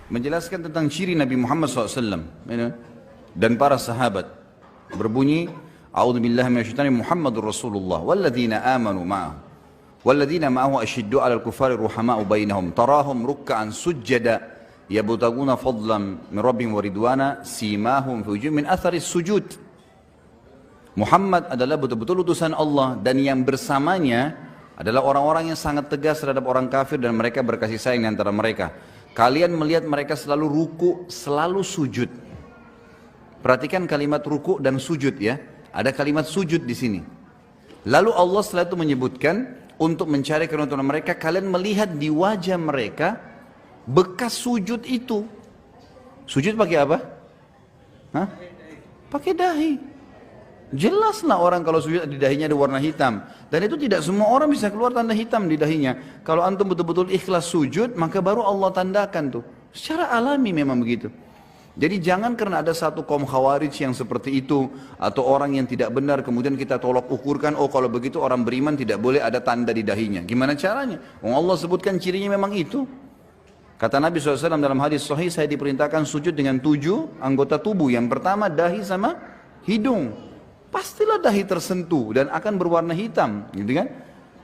menjelaskan tentang ciri Nabi Muhammad SAW dan para sahabat. Berbunyi, A'udzubillahi minasyaitonir Muhammadur Rasulullah walladzina amanu ma'ahu walladzina ma'ahu asyiddu 'alal kuffari ruhama'u bainahum tarahum ruk'an sujada yabtaguna fadlan min rabbihim wa ridwana simahum fi wujuhihim min atharis sujud. Muhammad adalah betul-betul utusan Allah dan yang bersamanya adalah orang-orang yang sangat tegas terhadap orang kafir dan mereka berkasih sayang di antara mereka. Kalian melihat mereka selalu ruku, selalu sujud. Perhatikan kalimat ruku dan sujud ya. Ada kalimat sujud di sini. Lalu Allah setelah itu menyebutkan untuk mencari keuntungan mereka, kalian melihat di wajah mereka bekas sujud itu. Sujud pakai apa? Hah? Pakai dahi. Jelaslah orang kalau sujud di dahinya ada warna hitam. Dan itu tidak semua orang bisa keluar tanda hitam di dahinya. Kalau antum betul-betul ikhlas sujud, maka baru Allah tandakan tuh. Secara alami memang begitu. Jadi jangan karena ada satu kaum khawarij yang seperti itu, atau orang yang tidak benar, kemudian kita tolak ukurkan, oh kalau begitu orang beriman tidak boleh ada tanda di dahinya. Gimana caranya? Allah sebutkan cirinya memang itu. Kata Nabi SAW dalam hadis sahih, saya diperintahkan sujud dengan 7 anggota tubuh. Yang pertama dahi sama hidung. Pastilah dahi tersentuh dan akan berwarna hitam, gitu kan?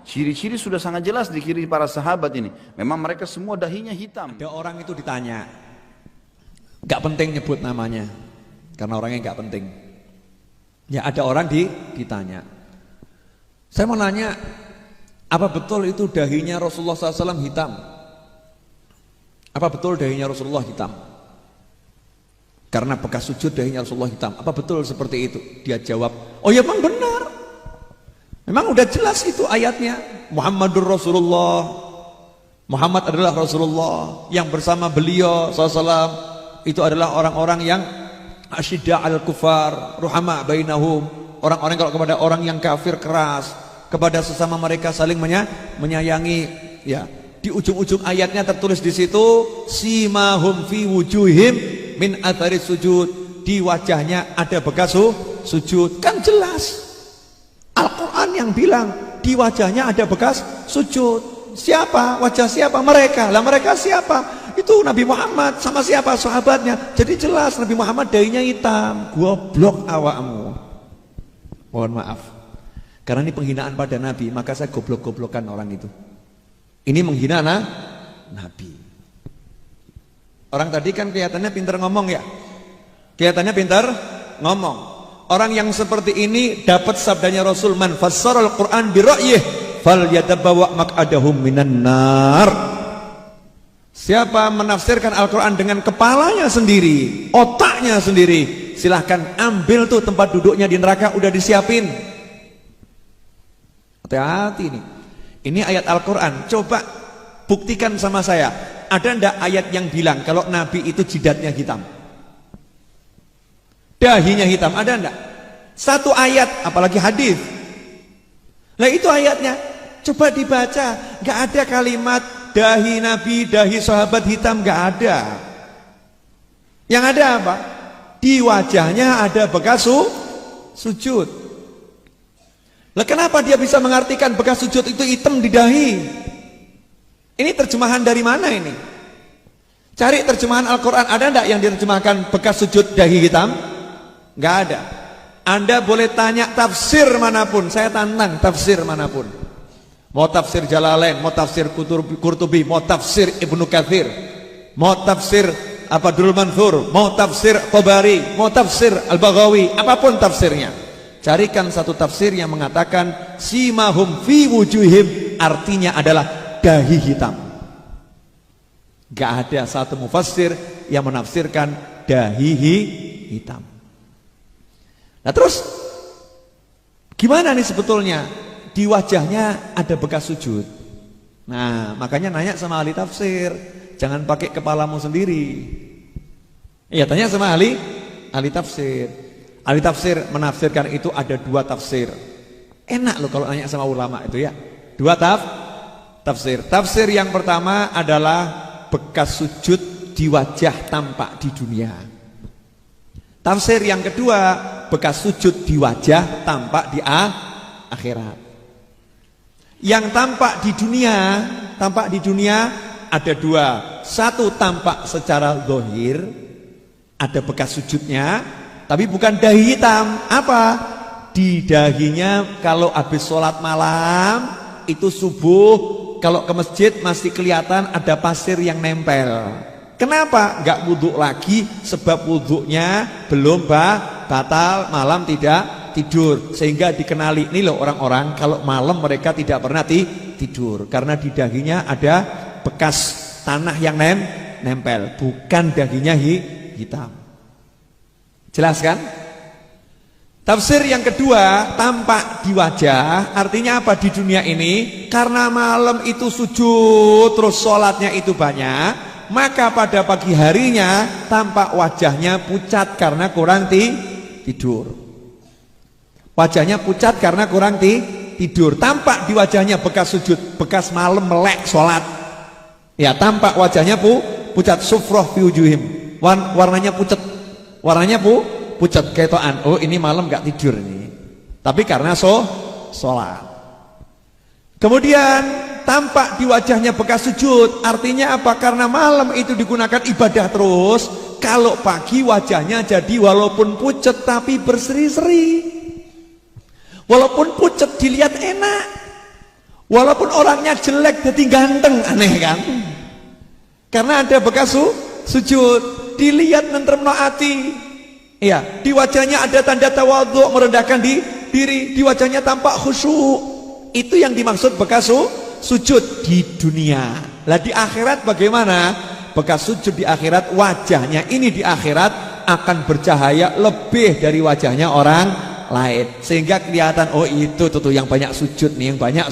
Ciri-ciri sudah sangat jelas di kiri para sahabat ini. Memang mereka semua dahinya hitam. Ada orang itu ditanya, gak penting nyebut namanya, karena orangnya gak penting. Ya ada orang ditanya. Saya mau nanya, apa betul itu dahinya Rasulullah SAW hitam? Apa betul dahinya Rasulullah hitam? Karena bekas sujud dahinya Rasulullah hitam. Apa betul seperti itu? Dia jawab, oh ya memang benar. Memang udah jelas itu ayatnya. Muhammadur Rasulullah. Muhammad adalah Rasulullah. Yang bersama beliau SAW itu adalah orang-orang yang asyidda al kufar, ruhama bainahum. Orang-orang kalau kepada orang yang kafir keras, kepada sesama mereka saling menyayangi. Ya, di ujung-ujung ayatnya tertulis di situ, simahum fi wujuhim min athari sujud, di wajahnya ada bekas sujud. Kan jelas Al-Quran yang bilang di wajahnya ada bekas sujud. Siapa? Wajah siapa? Mereka. Lah mereka siapa? Itu Nabi Muhammad sama siapa? Sahabatnya. Jadi jelas Nabi Muhammad dahinya hitam. Goblok awakmu. Mohon maaf, karena ini penghinaan pada Nabi, maka saya goblok-goblokan orang itu. Ini menghina Nabi. Orang tadi kan kelihatannya pintar ngomong ya. Kelihatannya pintar ngomong. Orang yang seperti ini dapat sabdanya Rasul, man fassaral Quran bi ra'yih falyatabawa maq'adahum minan nar. Siapa menafsirkan Al-Quran dengan kepalanya sendiri, otaknya sendiri, silahkan ambil tuh tempat duduknya di neraka udah disiapin. Hati-hati nih. Ini ayat Al-Quran. Coba buktikan sama saya. Ada ndak ayat yang bilang kalau Nabi itu jidatnya hitam, dahinya hitam? Ada ndak? Satu ayat, apalagi hadis. Nah itu ayatnya. Coba dibaca, nggak ada kalimat dahi Nabi, dahi sahabat hitam, nggak ada. Yang ada apa? Di wajahnya ada bekas sujud. Lah kenapa dia bisa mengartikan bekas sujud itu hitam di dahi? Ini terjemahan dari mana ini? Cari terjemahan Al-Quran, ada enggak yang diterjemahkan bekas sujud dahi hitam? Enggak ada. Anda boleh tanya tafsir manapun, saya tantang tafsir manapun. Mau tafsir Jalalain, mau tafsir Qurtubi, mau tafsir Ibnu Katsir, mau tafsir Durrul Mansur, mau tafsir Tabari, mau tafsir Al-Baghawi, apapun tafsirnya. Carikan satu tafsir yang mengatakan simahum fi wujuhim, artinya adalah dahi hitam. Gak ada satu mufassir yang menafsirkan dahi hitam. Nah terus gimana nih sebetulnya? Di wajahnya ada bekas sujud. Nah makanya nanya sama ahli tafsir, jangan pakai kepalamu sendiri. Iya, tanya sama ahli tafsir. Ahli tafsir menafsirkan itu ada 2 tafsir. Enak loh kalau nanya sama ulama itu ya. 2 tafsir. Tafsir yang pertama adalah bekas sujud di wajah tampak di dunia. Tafsir yang kedua, bekas sujud di wajah tampak di akhirat. Yang tampak di dunia ada 2. Satu, tampak secara zahir, ada bekas sujudnya, tapi bukan dahi hitam. Apa? Di dahinya kalau habis sholat malam, itu subuh, kalau ke masjid masih kelihatan ada pasir yang nempel. Kenapa? Nggak wudhu lagi, sebab wudhunya belum batal, malam tidak tidur. Sehingga dikenali, ini loh orang-orang kalau malam mereka tidak pernah tidur, karena di dahinya ada bekas tanah yang nempel, bukan dahinya hitam. Jelas kan? Tafsir yang kedua, tampak di wajah. Artinya apa? Di dunia ini, karena malam itu sujud, terus sholatnya itu banyak, maka pada pagi harinya tampak wajahnya pucat karena kurang tidur. Wajahnya pucat karena kurang tidur. Tampak di wajahnya bekas sujud, bekas malam melek sholat. Ya, tampak wajahnya pucat, sufroh fi wujuhim. Warnanya pucat. Warnanya pucat ketoan. Oh, ini malam gak tidur nih. Tapi karena sholat. Kemudian tampak di wajahnya bekas sujud. Artinya apa? Karena malam itu digunakan ibadah terus. Kalau pagi wajahnya jadi walaupun pucat tapi berseri-seri. Walaupun pucat dilihat enak. Walaupun orangnya jelek jadi ganteng, aneh kan? Karena ada bekas sujud, dilihat nentremno ati. Iya, di wajahnya ada tanda tawadhu, merendahkan diri, di wajahnya tampak khusyuk. Itu yang dimaksud bekas sujud di dunia. Lah di akhirat bagaimana? Bekas sujud di akhirat, wajahnya ini di akhirat akan bercahaya lebih dari wajahnya orang lain. Sehingga kelihatan, oh itu tuh yang banyak sujud nih, yang banyak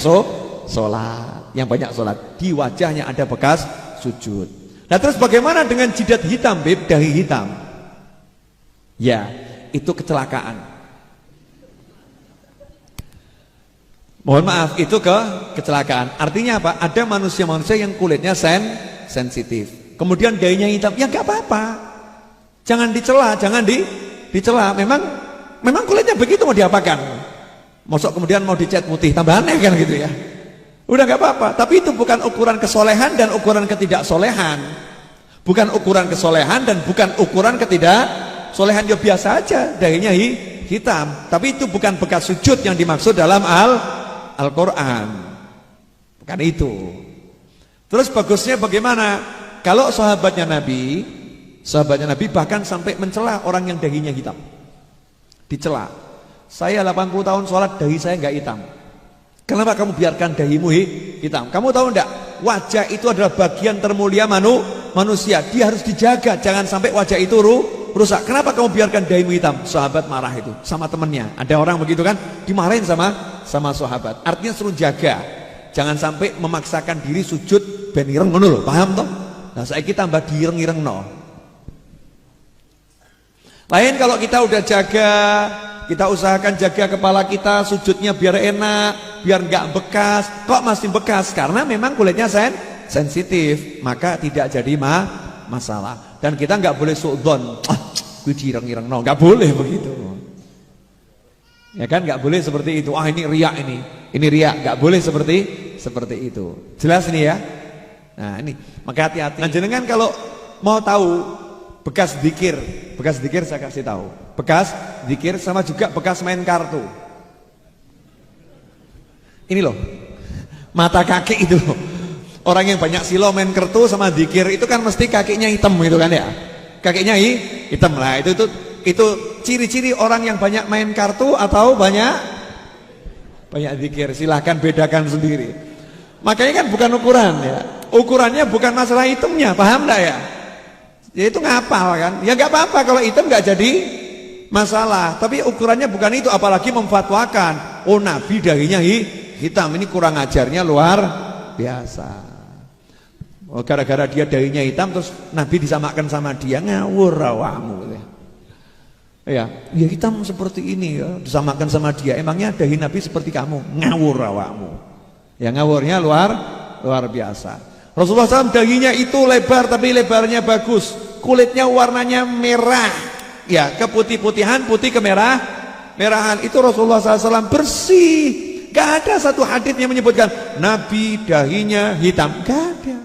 sholat, yang banyak sholat, di wajahnya ada bekas sujud. Nah terus bagaimana dengan jidat hitam, Beb, dahi hitam? Ya, itu kecelakaan. Mohon maaf, itu kecelakaan. Artinya apa? Ada manusia-manusia yang kulitnya sensitif, kemudian dahinya hitam, ya gak apa-apa. Jangan dicela, jangan dicela. Memang kulitnya begitu, mau diapakan? Mosok kemudian mau dicat putih, tambah aneh kan gitu ya. Udah gak apa-apa, tapi itu bukan ukuran kesolehan dan ukuran ketidaksolehan. Bukan ukuran kesolehan dan bukan ukuran ketidaksolehan. Ya biasa aja, dahinya hitam. Tapi itu bukan bekas sujud yang dimaksud dalam Al-Quran. Bukan itu. Terus bagusnya bagaimana? Kalau sahabatnya Nabi bahkan sampai mencela orang yang dahinya hitam. Dicela. Saya 80 tahun sholat, dahi saya gak hitam. Kenapa kamu biarkan dahimu hitam? Kamu tahu enggak? Wajah itu adalah bagian termulia manusia. Dia harus dijaga, jangan sampai wajah itu rusak. Kenapa kamu biarkan dahimu hitam? Sahabat marah itu sama temennya. Ada orang begitu kan, dimarahin sama sahabat. Artinya suruh jaga, jangan sampai memaksakan diri sujud ben ireng ngono lho, paham toh? Nah, saiki tambah diireng-irengno. Lain kalau kita udah jaga, kita usahakan jaga kepala kita, sujudnya biar enak, biar nggak bekas. Kok masih bekas? Karena memang kulitnya sensitif, maka tidak jadi masalah. Dan kita nggak boleh suudzon, gue direng-ireng, no, nggak boleh begitu. Ya kan, nggak boleh seperti itu. Ah ini riak ini riak, nggak boleh seperti itu. Jelas nih ya. Nah ini, maka hati-hati. Nah jenengan kalau mau tahu bekas zikir saya kasih tahu. Bekas zikir sama juga bekas main kartu. Ini loh, mata kaki itu loh. Orang yang banyak silo main kartu sama zikir itu kan mesti kakinya hitam gitu kan ya. Kakinya hitam lah. Itu ciri-ciri orang yang banyak main kartu atau banyak zikir. Silahkan bedakan sendiri. Makanya kan bukan ukuran ya. Ukurannya bukan masalah hitamnya, paham enggak ya? Ya itu ngapal kan. Ya enggak apa-apa kalau hitam enggak jadi masalah. Tapi ukurannya bukan itu, apalagi memfatwakan, oh Nabi dahinya hitam, ini kurang ajarnya luar biasa. Oh, gara-gara dia dahinya hitam terus Nabi disamakan sama dia, ngawur awakmu. Ya hitam seperti ini ya, disamakan sama dia. Emangnya dahi Nabi seperti kamu? Ngawur awakmu. Ya ngawurnya luar biasa. Rasulullah SAW dahinya itu lebar tapi lebarnya bagus. Kulitnya warnanya merah. Ya, keputih-putihan, putih merahan. Itu Rasulullah SAW bersih. Gak ada satu hadits yang menyebutkan Nabi dahinya hitam. Gak ada.